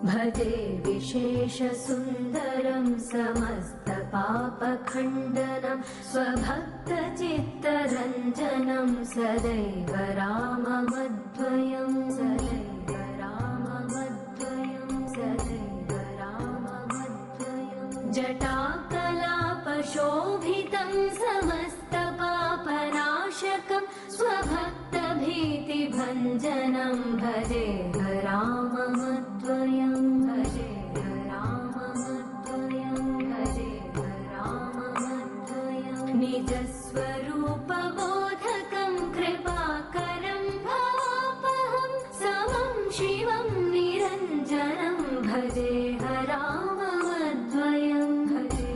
भजे विशेषसुन्दरं समस्तपापखण्डनं स्वभक्तचित्तरञ्जनं सदैव राममद्वयं सदैव राममद्वयं सदैव राममद्वयं जटाकलापशोभितं समस्तपापनाशकं स्वभक्तभीतिभञ्जनं भजे राममद्वयं भजे राममद्वयं भजे राममद्वयं निजस्वरूपबोधकं कृपाकरं भवापहं समं शिवं निरञ्जनं भजे राममद्वयं भजे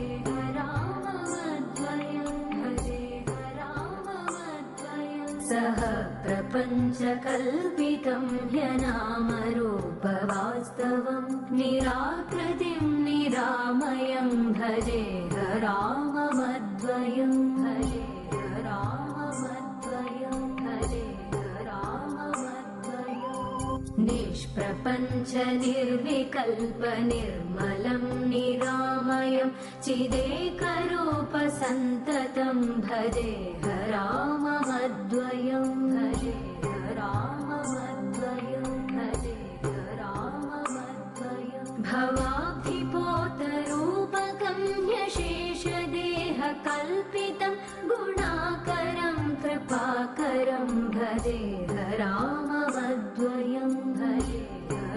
राममद्वयं भजे राममद्वयं सह प्रपञ्चकल्पितं ह्यनामरूपवास्तवं निराकृतिं निरामयं भजे राममद्वयं भजे राममद्वयं भजे राममद्वयं निष्प्रपञ्च निर्विकल्प निर्मलं निरामयं चिदेकरूपसन्ततं भजे राममद्वयं भजे राममद्वयं भजे राममद्वयं भवाब्धिपोतरूपकं ह्यशेषदेहकल्पितं गुणाकरं कृपाकरं भजे राममद्वयं भजे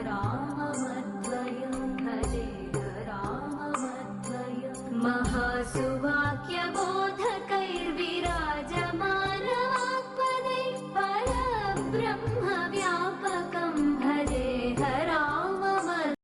राममद्वयं भजे राममद्वयं महासुवाक्य